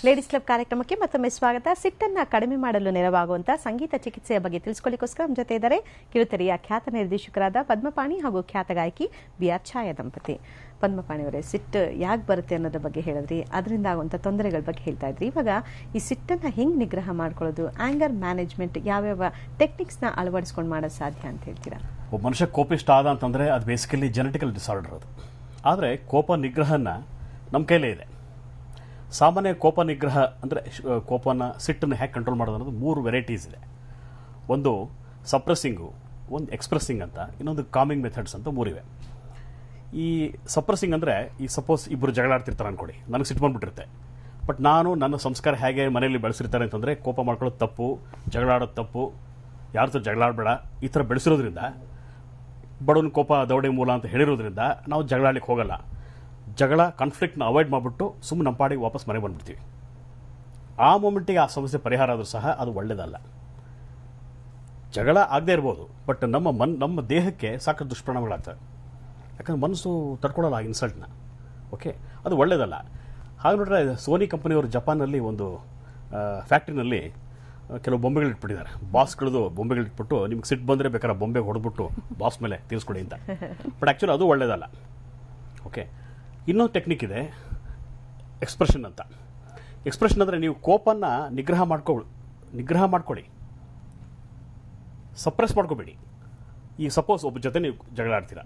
Ladies club ಕಾರ್ಯಕ್ರಮಕ್ಕೆ ಮತ್ತೊಮ್ಮೆ ಸ್ವಾಗತ. ಸಿಟ್ಟನ್ನ ಕಡಿಮೆ ಮಾಡಲು ನೆರವಾಗುವಂತಹ ಸಂಗೀತ ಚಿಕಿತ್ಸೆಯ ಬಗ್ಗೆ ತಿಳಿಸಿಕೊಳ್ಳಿಕ್ಕೋಸ್ಕರ ನಮ್ಮ ಜೊತೆ ಇದ್ದಾರೆ ಕಿರುತೆರೆಯ ಖ್ಯಾತ ನಿರ್ದೇಶಕರಾದ ಪದ್ಮಪಾಣಿ ಹಾಗೂ ಖ್ಯಾತ ಗಾಯಕಿ ಬಿ.ಆರ್. ಛಾಯಾ ದಂಪತಿ. ಪದ್ಮಪಾಣಿ ಅವರೇ, ಸಿಟ್ಟು ಯಾಕೆ ಬರುತ್ತೆ ಅನ್ನೋದ್ರ ಬಗ್ಗೆ ಹೇಳಿದ್ರಿ, ಅದರಿಂದ ಆಗುವಂಥ ತೊಂದರೆಗಳ ಬಗ್ಗೆ ಹೇಳ್ತಾ ಇದ್ರಿ. ಇವಾಗ ಈ ಸಿಟ್ಟನ್ನ ಹೆಂಗ್ ನಿಗ್ರಹ ಮಾಡ್ಕೊಳ್ಳೋದು, ಆಂಗರ್ ಮ್ಯಾನೇಜ್ಮೆಂಟ್ ಯಾವ್ಯಾವ ಟೆಕ್ನಿಕ್ಸ್ನ ಅಳವಡಿಸ್ಕೊಂಡು ಮಾಡೋದು ಸಾಧ್ಯ ಅಂತ ಹೇಳ್ತೀರಾ? ಒಬ್ಬ ಮನುಷ್ಯ ಕೋಪಿಷ್ಟ ಆದ ಅಂತಂದ್ರೆ ಅದು ಬೇಸಿಕಲಿ ಜೆನೆಟಿಕಲ್ ಡಿಸಾರ್ಡರ್ ಅದು. ಆದರೆ ಕೋಪ ನಿಗ್ರಹನ ನಮ್ಮ ಕೈಲೇ ಇದೆ. ಸಾಮಾನ್ಯ ಕೋಪ ನಿಗ್ರಹ ಅಂದರೆ ಕೋಪನ ಸಿಟ್ಟನ್ನು ಹೇಗೆ ಕಂಟ್ರೋಲ್ ಮಾಡೋದು ಅನ್ನೋದು 3 ವೆರೈಟೀಸ್ ಇದೆ. ಒಂದು ಸಪ್ರೆಸ್ಸಿಂಗು, ಒಂದು ಎಕ್ಸ್ಪ್ರೆಸ್ಸಿಂಗ್ ಅಂತ, ಇನ್ನೊಂದು ಕಾಮಿಂಗ್ ಮೆಥಡ್ಸ್ ಅಂತ 3 ಇವೆ. ಈ ಸಪ್ರೆಸ್ಸಿಂಗ್ ಅಂದರೆ, ಈ ಸಪೋಸ್ ಇಬ್ಬರು ಜಗಳ ಆಡ್ತಿರ್ತಾರೆ ಅನ್ಕೊಡಿ, ನನಗೆ ಸಿಟ್ಟು ಬಂದ್ಬಿಟ್ಟಿರುತ್ತೆ. ಬಟ್ ನಾನು ನನ್ನ ಸಂಸ್ಕಾರ ಹೇಗೆ ಮನೆಯಲ್ಲಿ ಬೆಳೆಸಿರ್ತಾರೆ ಅಂತಂದರೆ, ಕೋಪ ಮಾಡ್ಕೊಳ್ಳೋದು ತಪ್ಪು, ಜಗಳ ಆಡೋದು ತಪ್ಪು, ಯಾರ ಜಗಳ ಆಡಬೇಡ, ಈ ಥರ ಬೆಳೆಸಿರೋದ್ರಿಂದ, ಬಡವನ ಕೋಪ ದೌಡೆ ಮೂಲ ಅಂತ ಹೇಳಿರೋದ್ರಿಂದ ನಾವು ಜಗಳ ಆಡ್ಲಿಕ್ಕೆ ಹೋಗಲ್ಲ. ಜಗಳ ಕಾನ್ಫ್ಲಿಕ್ಟ್ನ ಅವಾಯ್ಡ್ ಮಾಡಿಬಿಟ್ಟು ಸುಮ್ಮನೆ ನಮ್ಮ ಪಾಡಿಗೆ ವಾಪಸ್ ಮನೆಗೆ ಬಂದ್ಬಿಡ್ತೀವಿ. ಆ ಮೂಮೆಂಟಿಗೆ ಆ ಸಮಸ್ಯೆ ಪರಿಹಾರ ಆದರೂ ಸಹ ಅದು ಒಳ್ಳೆಯದಲ್ಲ. ಜಗಳ ಆಗದೇ ಇರ್ಬೋದು, ಬಟ್ ನಮ್ಮ ದೇಹಕ್ಕೆ ಸಾಕಷ್ಟು ದುಷ್ಪರಿಣಾಮಗಳಾಗ್ತವೆ. ಯಾಕಂದ್ರೆ ಮನಸ್ಸು ತಡ್ಕೊಳ್ಳಲ್ಲ ಆ ಇನ್ಸಲ್ಟ್ನ. ಓಕೆ, ಅದು ಒಳ್ಳೆಯದಲ್ಲ. ಹಾಗೆ ನೋಡ್ರೆ, ಸೋನಿ ಕಂಪನಿಯವರು ಜಪಾನಲ್ಲಿ ಒಂದು ಫ್ಯಾಕ್ಟ್ರಿನಲ್ಲಿ ಕೆಲವು ಬೊಂಬೆಗಳು ಇಟ್ಬಿಟ್ಟಿದ್ದಾರೆ. ಬಾಸ್ಗಳದು ಬೊಂಬೆಗಳು ಇಟ್ಬಿಟ್ಟು, ನಿಮ್ಗೆ ಸಿಟ್ಟು ಬಂದರೆ ಬೇಕಾದ್ರೆ ಬೊಂಬೆ ಹೊಡೆದ್ಬಿಟ್ಟು ಬಾಸ್ ಮೇಲೆ ತೀರಿಸ್ಕೊಡಿ ಅಂತ. ಬಟ್ ಆ್ಯಕ್ಚುಲಿ ಅದು ಒಳ್ಳೆಯದಲ್ಲ. ಓಕೆ, ಇನ್ನೊಂದು ಟೆಕ್ನಿಕ್ ಇದೆ, ಎಕ್ಸ್ಪ್ರೆಷನ್ ಅಂತ. ಎಕ್ಸ್ಪ್ರೆಷನ್ ಅಂದರೆ, ನೀವು ಕೋಪನ ನಿಗ್ರಹ ಮಾಡ್ಕೊಳ್ಳಿ, ಸಪ್ರೆಸ್ ಮಾಡ್ಕೋಬೇಡಿ. ಈಗ ಸಪೋಸ್ ಒಬ್ಬ ಜೊತೆ ನೀವು ಜಗಳ ಆಡ್ತೀರಾ,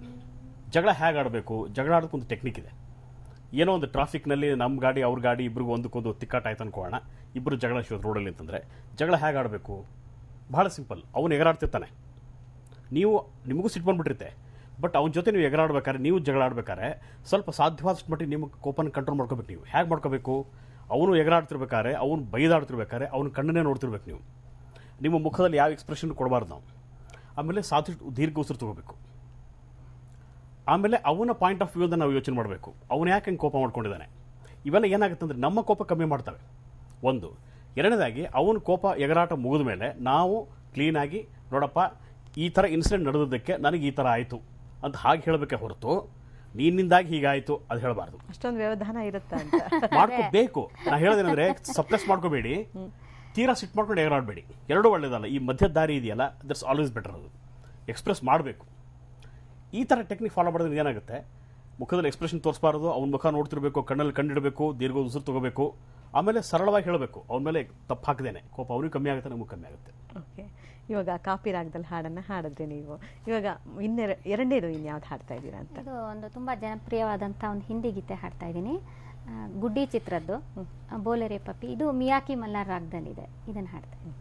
ಜಗಳ ಹೇಗೆ ಆಡಬೇಕು, ಜಗಳ ಆಡೋದಕ್ಕೊಂದು ಟೆಕ್ನಿಕ್ ಇದೆ. ಏನೋ ಒಂದು ಟ್ರಾಫಿಕ್ನಲ್ಲಿ ನಮ್ಮ ಗಾಡಿ ಅವ್ರ ಗಾಡಿ ಇಬ್ರಿಗೂ ಒಂದಕ್ಕೊಂದು ತಿಕ್ಕಾಟ ಆಯ್ತು ಅನ್ಕೋಣ, ಇಬ್ಬರು ಜಗಳ ಶಿವತ್ತು ರೋಡಲ್ಲಿ ಅಂತಂದರೆ ಜಗಳ ಹೇಗೆ ಆಡಬೇಕು? ಭಾಳ ಸಿಂಪಲ್. ಅವನು ಎಗರಾಡ್ತಿರ್ತಾನೆ, ನಿಮಗೂ ಸಿಟ್ಟು ಬಂದ್ಬಿಟ್ಟಿರುತ್ತೆ. ಬಟ್ ಅವನ ಜೊತೆ ನೀವು ಎಗರಾಡ್ಬೇಕಾದ್ರೆ, ನೀವು ಜಗಳ ಆಡ್ಬೇಕಾದ್ರೆ ಸ್ವಲ್ಪ ಸಾಧ್ಯವಾದಷ್ಟು ಮಟ್ಟಿಗೆ ನಿಮ್ಮ ಕೋಪನ ಕಂಟ್ರೋಲ್ ಮಾಡ್ಕೋಬೇಕು. ನೀವು ಹೇಗೆ ಮಾಡ್ಕೋಬೇಕು? ಅವನು ಎಗರಾಡ್ತಿರ್ಬೇಕಾದ್ರೆ, ಅವನು ಬೈದಾಡ್ತಿರ್ಬೇಕಾದ್ರೆ ಅವನ ಕಣ್ಣನ್ನೇ ನೋಡ್ತಿರ್ಬೇಕು ನೀವು. ನಿಮ್ಮ ಮುಖದಲ್ಲಿ ಯಾವ ಎಕ್ಸ್ಪ್ರೆಷನ್ ಕೊಡಬಾರ್ದು ನಾವು. ಆಮೇಲೆ ಸಾಧ್ಯಷ್ಟು ದೀರ್ಘ ಉಸಿರು ತಗೋಬೇಕು. ಆಮೇಲೆ ಅವನ ಪಾಯಿಂಟ್ ಆಫ್ ವ್ಯೂ ಅಂತ ನಾವು ಯೋಚನೆ ಮಾಡಬೇಕು. ಅವನು ಯಾಕೆ ಹಂಗೆ ಕೋಪ ಮಾಡ್ಕೊಂಡಿದ್ದಾನೆ? ಇವೆಲ್ಲ ಏನಾಗುತ್ತೆ ಅಂದರೆ, ನಮ್ಮ ಕೋಪ ಕಮ್ಮಿ ಮಾಡ್ತವೆ. ಒಂದು. ಎರಡನೇದಾಗಿ, ಅವನ ಕೋಪ ಎಗರಾಟ ಮುಗಿದ ಮೇಲೆ ನಾವು ಕ್ಲೀನಾಗಿ, ನೋಡಪ್ಪ ಈ ಥರ ಇನ್ಸಿಡೆಂಟ್ ನಡೆದದ್ದಕ್ಕೆ ನನಗೆ ಈ ಥರ ಆಯಿತು ಅಂತ ಹಾಗೆ ಹೇಳಬೇಕೆ ಹೊರತು, ನಿನ್ನಿಂದಾಗಿ ಹೀಗಾಯಿತು ಅದು ಹೇಳಬಾರ್ದು. ಅಷ್ಟೊಂದು ವ್ಯವಧಾನ ಇರುತ್ತೆ ಅಂತ ಮಾಡ್ಕೋಬೇಕು. ನಾ ಹೇಳೋದೇನೆಂದರೆ, ಸಪ್ರೆಸ್ ಮಾಡ್ಕೋಬೇಡಿ, ತೀರಾ ಸಿಟ್ಟು ಮಾಡ್ಕೊಂಡು ಎಗರಾಡಬೇಡಿ. ಎರಡೂ ಒಳ್ಳೇದಲ್ಲ. ಈ ಮಧ್ಯ ದಾರಿ ಇದೆಯಲ್ಲ, ದಟ್ಸ್ ಆಲ್ವೇಸ್ ಬೆಟರ್. ಅದು ಎಕ್ಸ್ಪ್ರೆಸ್ ಮಾಡಬೇಕು. ಈ ಥರ ಟೆಕ್ನಿಕ್ ಫಾಲೋ ಮಾಡೋದ್ರಿಂದ ಏನಾಗುತ್ತೆ, ಮುಖದಲ್ಲಿ ಎಕ್ಸ್ಪ್ರೆಷನ್ ತೋರಿಸಬಾರ್ದು, ಅವ್ನ ಮುಖ ನೋಡ್ತಿರ್ಬೇಕು, ಕಣ್ಣಲ್ಲಿ ಕಂಡಿಡಬೇಕು, ದೀರ್ಘ ಉಸಿರು ತಗೋಬೇಕು. ಆಮೇಲೆ ಸರಳವಾಗಿ ಹೇಳಬೇಕು, ಅವನ ಮೇಲೆ ತಪ್ಪು ಹಾಕದೇನೆ. ಕೋಪ ಅವನಿಗೆ ಕಮ್ಮಿ ಆಗುತ್ತೆ, ನಮಗೂ ಕಮ್ಮಿ ಆಗುತ್ತೆ. ಓಕೆ, ಇವಾಗ ಕಾಪಿ ರಾಗದಲ್ಲಿ ಹಾಡನ್ನು ಹಾಡಿದ್ರಿ ನೀವು. ಇವಾಗ ಎರಡನೇದು ಇನ್ಯಾವ್ದು ಹಾಡ್ತಾ ಇದ್ದೀರಾ ಅಂತ? ಇದು ಒಂದು ತುಂಬ ಜನಪ್ರಿಯವಾದಂಥ ಒಂದು ಹಿಂದಿ ಗೀತೆ ಹಾಡ್ತಾ ಇದ್ದೀನಿ, ಗುಡ್ಡಿ ಚಿತ್ರದ್ದು, ಬೋಲೆರೆ ಪಪ್ಪಿ. ಇದು ಮಿಯಾಕಿ ಮಲ್ಲಾರ್ ರಾಗದಲ್ಲಿದೆ. ಇದನ್ನು ಹಾಡ್ತಾ ಇದ್ದೀನಿ.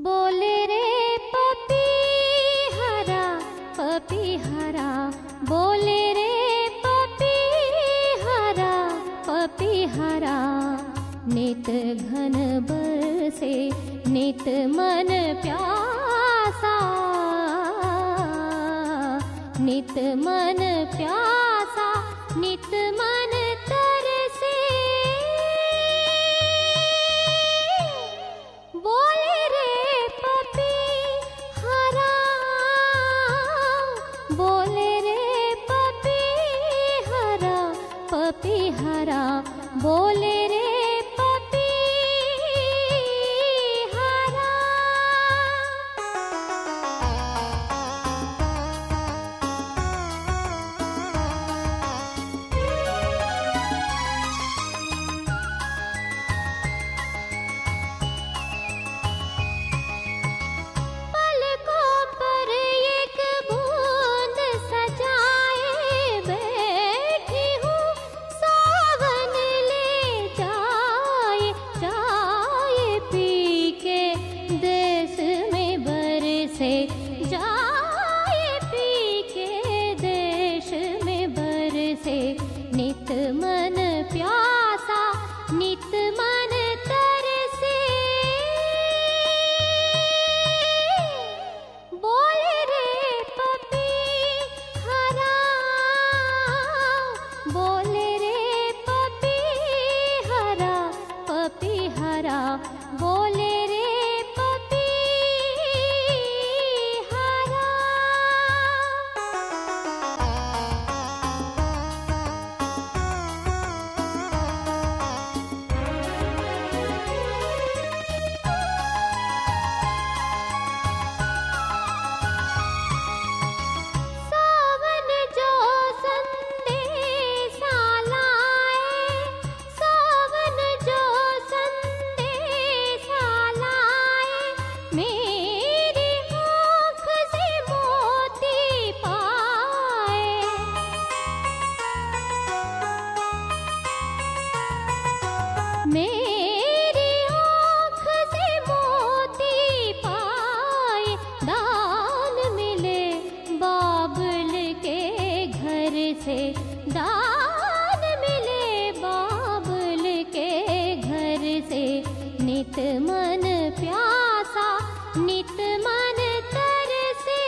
बोले रे पपी हरा बोले रे पपी हरा नित घन बरसे नित मन प्यासा, नित मन प्यासा, नित मन तरसे। बोले रे पपी हरा, बोले रे पपी हरा, बोले रे पपी हरा। नित मन प्यासा, नित मन तरसे। बोले रे पपी हरा, बोले रे पपी हरा, बोले रे पपी हरा। से दान मिले बाबुल के घर से नित मन प्यासा नित मन तरसे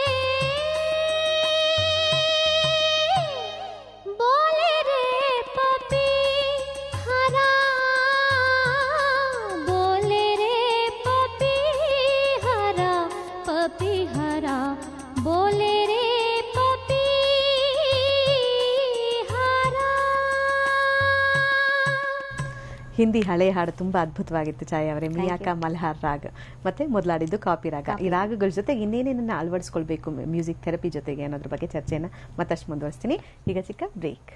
बोले रे पपी हरा बोले रे पपी हरा बोले रे पपी हरा. ಹಿಂದಿ ಹಳೆ ಹಾಡು ತುಂಬಾ ಅದ್ಭುತವಾಗಿತ್ತು ಛಾಯಾ ಅವರೇ. ಮಿಯಾಕ ಮಲ್ಹಾರ್ ರಾಗ್ ಮತ್ತೆ ಮೊದಲಾಡಿದ್ದು ಕಾಪಿ ರಾಗ. ಈ ರಾಗಗಳ ಜೊತೆ ಇನ್ನೇನೇನನ್ನ ಅಳವಡಿಸ್ಕೊಳ್ಬೇಕು ಮ್ಯೂಸಿಕ್ ಥೆರಪಿ ಜೊತೆಗೆ ಅನ್ನೋದ್ರ ಬಗ್ಗೆ ಚರ್ಚೆನ ಮತ್ತಷ್ಟು ಮುಂದುವರಿಸ್ತೀನಿ. ಈಗ ಚಿಕ್ಕ ಬ್ರೇಕ್.